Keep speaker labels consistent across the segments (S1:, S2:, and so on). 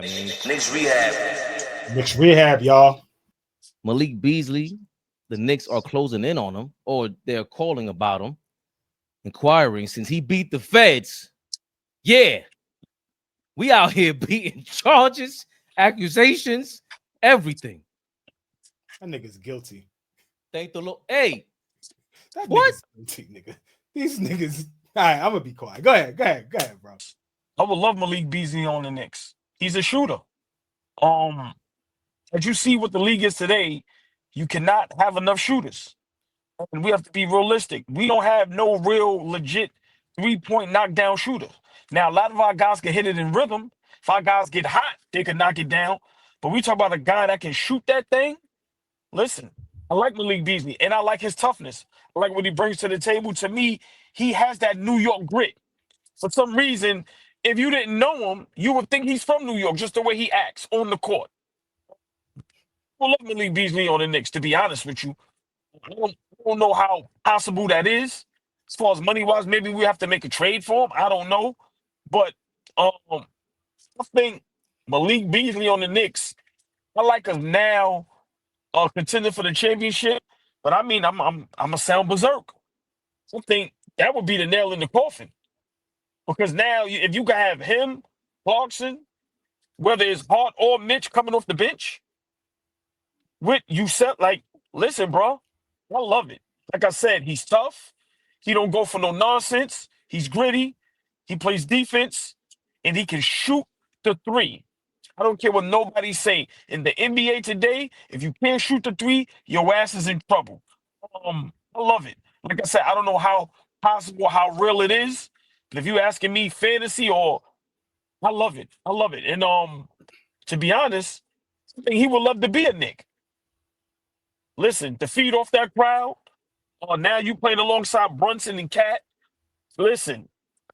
S1: Knicks Rehab.
S2: Knicks Rehab, y'all.
S3: Malik Beasley, the Knicks are closing in on him, or they're calling about him, inquiring since he beat the feds. Yeah, we out here beating charges, accusations, everything.
S2: That nigga's guilty.
S3: Thank the Lord. Hey,
S2: that
S3: what?
S2: Nigga's guilty, nigga. These niggas. All right, I'm gonna be quiet. Go ahead, bro.
S4: I would love Malik Beasley on the Knicks. He's a shooter. As you see what the league is today, you cannot have enough shooters. And we have to be realistic. We don't have no real legit three-point knockdown shooter. Now, a lot of our guys can hit it in rhythm. If our guys get hot, they can knock it down. But we talk about a guy that can shoot that thing. Listen, I like Malik Beasley, and I like his toughness. I like what he brings to the table. To me, he has that New York grit. For some reason, if you didn't know him, you would think he's from New York, just the way he acts on the court. I love Malik Beasley on the Knicks, to be honest with you. I don't know how possible that is. As far as money-wise, maybe we have to make a trade for him. I don't know. But I think Malik Beasley on the Knicks, I like us now contending for the championship. But I mean, I'm a sound berserk. I think that would be the nail in the coffin. Because now, if you can have him, Clarkson, whether it's Hart or Mitch coming off the bench, with you set, like, listen, bro, I love it. Like I said, he's tough. He don't go for no nonsense. He's gritty. He plays defense, and he can shoot the three. I don't care what nobody say. In the NBA today, if you can't shoot the three, your ass is in trouble. I love it. Like I said, I don't know how possible, how real it is. But if you're asking me fantasy, or I love it. I love it. And to be honest, I think he would love to be a Knick. Listen, to feed off that crowd, now you playing alongside Brunson and Cat. Listen,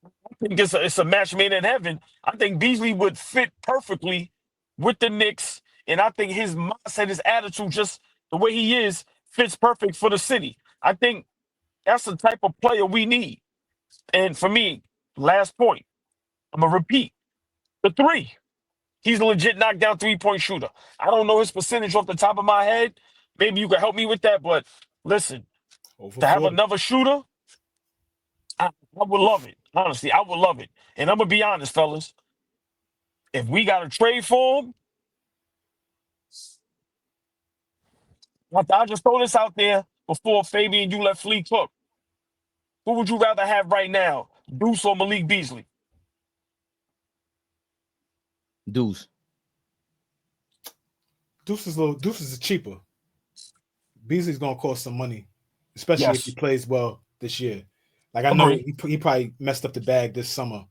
S4: I think it's a match made in heaven. I think Beasley would fit perfectly with the Knicks, and I think his mindset, his attitude, just the way he is, fits perfect for the city. I think that's the type of player we need. And for me, last point, I'm going to repeat, the three. He's a legit knockdown three-point shooter. I don't know his percentage off the top of my head. Maybe you can help me with that, but listen, to have another shooter, I would love it. Honestly, I would love it. And I'm going to be honest, fellas. If we got to trade for him, I'll just throw this out there before Fabian, you let Flea cook. Who would you rather have right now, Deuce or Malik Beasley?
S3: Deuce.
S2: Deuce is cheaper. Beasley's gonna cost some money, especially if he plays well this year. Like, I know he probably messed up the bag this summer,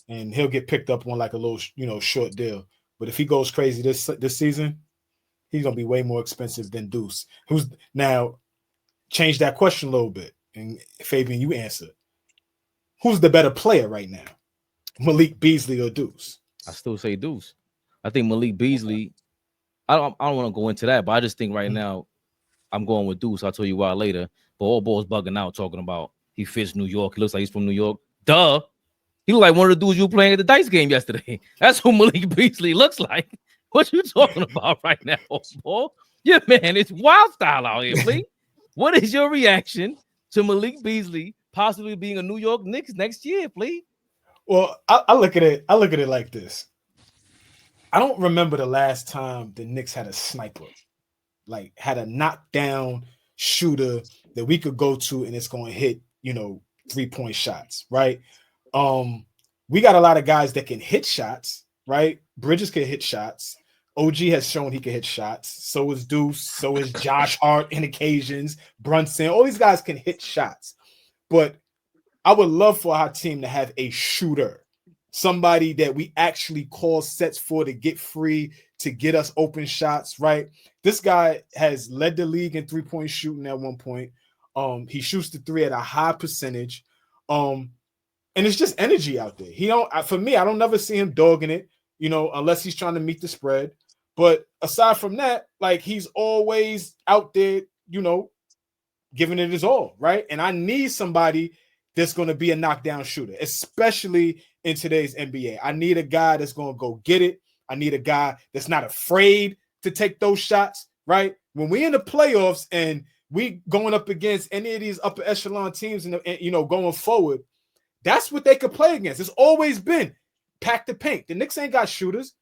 S2: and he'll get picked up on like a little, short deal. But if he goes crazy this season, he's gonna be way more expensive than Deuce. Who's now change that question a little bit, and Fabian, you answer. Who's the better player right now, Malik Beasley or Deuce?
S3: I still say Deuce. I think Malik Beasley. I don't want to go into that, but I just think right now I'm going with Deuce. I'll tell you why later. But AllBall's bugging out talking about he fits New York. He looks like he's from New York. Duh. He looked like one of the dudes you were playing at the dice game yesterday. That's who Malik Beasley looks like. What you talking about right now, AllBall? Yeah, man, it's wild style out here, please. What is your reaction to Malik Beasley possibly being a New York Knicks next year, please?
S2: Well, I look at it. I look at it like this. I don't remember the last time the Knicks had a sniper, like had a knockdown shooter that we could go to and it's going to hit, 3-point shots, right? We got a lot of guys that can hit shots, right? Bridges can hit shots. OG has shown he can hit shots. So is Deuce. So is Josh Hart in occasions. Brunson. All these guys can hit shots. But I would love for our team to have a shooter, somebody that we actually call sets for to get free, to get us open shots, right? This guy has led the league in three-point shooting at one point. He shoots the three at a high percentage. And it's just energy out there. For me, I don't never see him dogging it, unless he's trying to meet the spread. But aside from that, like, he's always out there, giving it his all, right? And I need somebody that's going to be a knockdown shooter, especially in today's NBA. I need a guy that's going to go get it. I need a guy that's not afraid to take those shots, right? When we in the playoffs and we going up against any of these upper echelon teams and going forward, that's what they could play against. It's always been pack the paint. The Knicks ain't got shooters.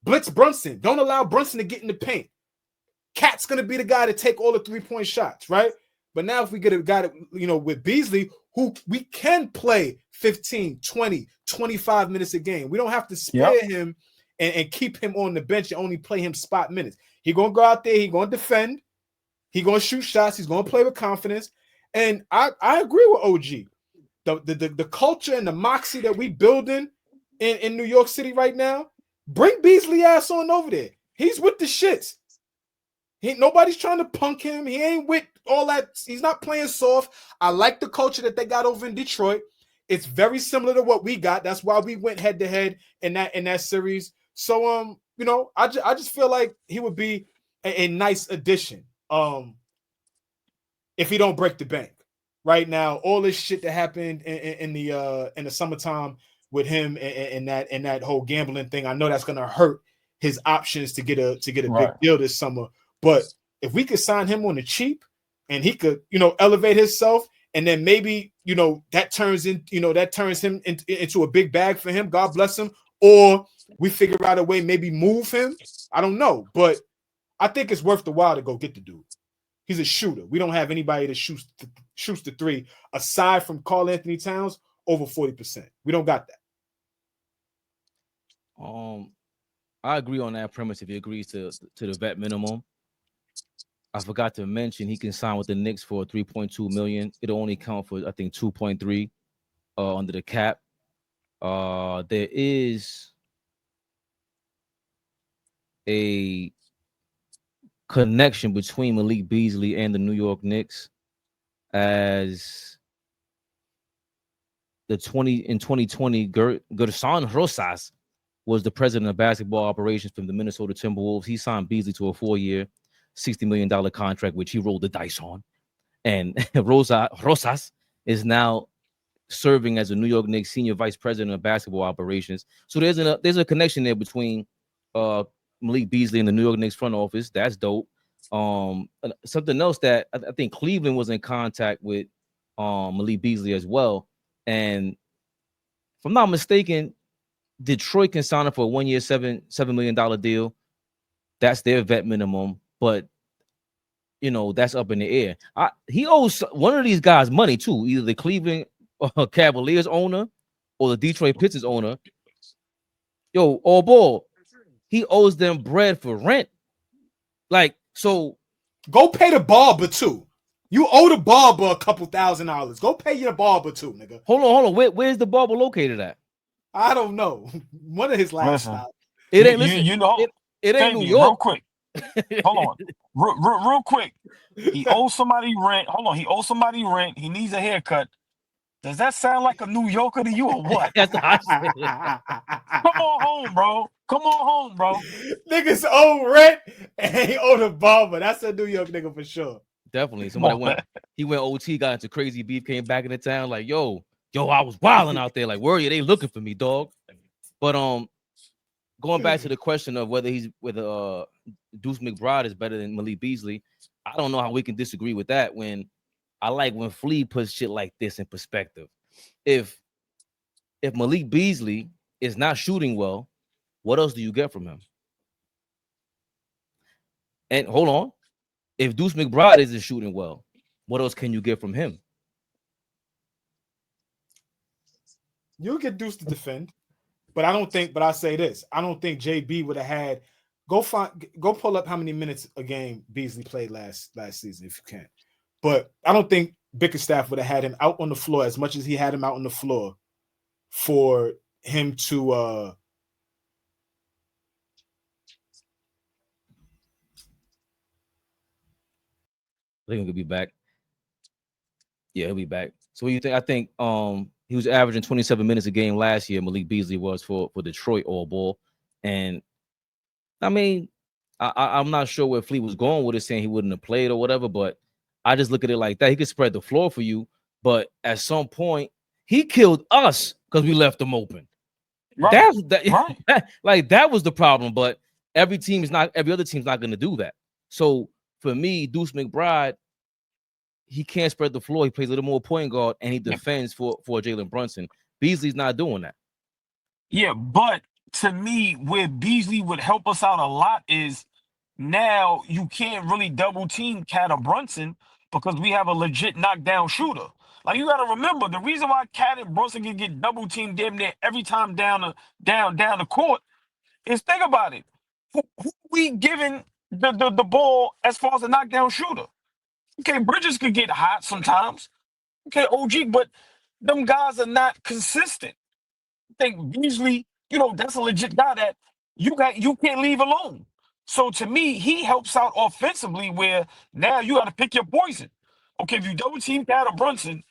S2: Blitz Brunson. Don't allow Brunson to get in the paint. Cat's going to be the guy to take all the three-point shots, right? But now if we get a guy that, with Beasley, who we can play 15, 20, 25 minutes a game. We don't have to spare him and keep him on the bench and only play him spot minutes. He's going to go out there. He's going to defend. He's going to shoot shots. He's going to play with confidence. And I agree with OG. The culture and the moxie that we building in New York City right now, bring Beasley ass on over there. He's with the shits. Nobody's trying to punk him. He ain't with all that. He's not playing soft. I like the culture that they got over in Detroit. It's very similar to what we got. That's why we went head to head in that series. So I just feel like he would be a nice addition. If he don't break the bank. Right now, all this shit that happened in the summertime with him and that whole gambling thing, I know that's gonna hurt his options to get a big deal this summer. But if we could sign him on the cheap and he could, elevate himself, and then maybe that turns him into a big bag for him. God bless him. Or we figure out a way, maybe move him. I don't know, but I think it's worth the while to go get the dude. He's a shooter. We don't have anybody that shoots the three aside from Karl Anthony Towns over 40%. We don't got that.
S3: I agree on that premise if he agrees to the vet minimum. I forgot to mention he can sign with the Knicks for $3.2 million. It'll only count for, I think, 2.3 under the cap. There is a connection between Malik Beasley and the New York Knicks, as in 2020, Gerson Rosas was the president of basketball operations from the Minnesota Timberwolves. He signed Beasley to a 4-year, $60 million contract, which he rolled the dice on. And Rosas is now serving as a New York Knicks senior vice president of basketball operations. So there's a connection there between Malik Beasley and the New York Knicks front office. That's dope. Something else that I think Cleveland was in contact with Malik Beasley as well. And if I'm not mistaken, Detroit can sign him for a 1-year, $7 million deal. That's their vet minimum, but that's up in the air. He owes one of these guys money too, either the Cleveland Cavaliers owner or the Detroit Pistons owner. AllBall, he owes them bread for rent. So
S2: go pay the barber too. You owe the barber a couple $1,000. Go pay your barber too, nigga.
S3: Hold on. Where's the barber located at?
S2: I don't know. One of his last stops.
S3: It ain't. It ain't New York.
S4: Real quick. Hold on. Real quick. He owes somebody rent. Hold on. He owes somebody rent. He needs a haircut. Does that sound like a New Yorker to you or what? Come on home, bro. Come on home, bro.
S2: Niggas owe rent and he owe the barber. That's a New York nigga for sure.
S3: Definitely. Somebody went OT, got into crazy beef, came back in the town like, yo, I was wilding out there. Like, where are they looking for me, dog? But going back to the question of whether Deuce McBride is better than Malik Beasley, I don't know how we can disagree with that when Flea puts shit like this in perspective. If Malik Beasley is not shooting well, what else do you get from him? And hold on. If Deuce McBride isn't shooting well, what else can you get from him?
S2: You'll get Deuce to defend, but I say this. I don't think JB would have had go pull up how many minutes a game Beasley played last season if you can. But I don't think Bickerstaff would have had him out on the floor as much as he had him out on the floor for him to I
S3: think he'll be back. Yeah, he'll be back. So what do you think? I think he was averaging 27 minutes a game last year. Malik Beasley was for Detroit AllBall. And I mean, I'm not sure where Flea was going with it, saying he wouldn't have played or whatever, but I just look at it like that. He could spread the floor for you, but at some point, he killed us because we left him open. That's that.
S4: Right.
S3: Like that was the problem. But every other team's not going to do that. So for me, Deuce McBride, he can't spread the floor. He plays a little more point guard, and he defends for Jalen Brunson. Beasley's not doing that.
S4: Yeah, but to me, where Beasley would help us out a lot is now you can't really double team Cat or Brunson because we have a legit knockdown shooter. Like you got to remember, the reason why Cat and Brunson can get double teamed damn near every time down the court is, think about it. Who we giving the ball as far as a knockdown shooter? Okay, Bridges could get hot sometimes. Okay, OG, but them guys are not consistent. I think Beasley, that's a legit guy that you can't leave alone. So to me, he helps out offensively where now you got to pick your poison. Okay, if you double team Cat or Brunson,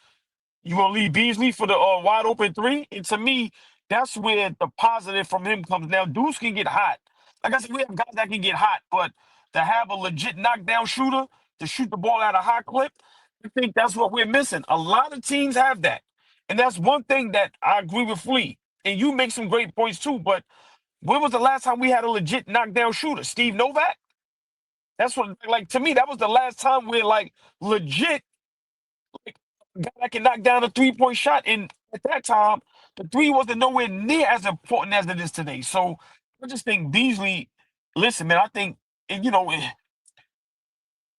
S4: you gonna leave Beasley for the wide open three? And to me, that's where the positive from him comes. Now, Deuce can get hot. Like I said, we have guys that can get hot, but to have a legit knockdown shooter to shoot the ball at a high clip, I think that's what we're missing. A lot of teams have that. And that's one thing that I agree with Flea. And you make some great points too, but when was the last time we had a legit knockdown shooter? Steve Novak? That's what, like, to me, that was the last time we're like legit, like, guy that can knock down a 3-point shot. And at that time, the three wasn't nowhere near as important as it is today. So I just think Beasley, listen, man, I think,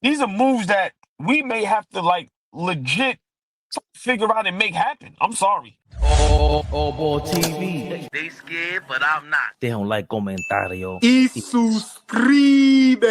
S4: these are moves that we may have to like legit figure out and make happen. I'm sorry.
S3: AllBall TV.
S1: They scared, but I'm not.
S3: They don't like comentario.
S2: Y suscribe.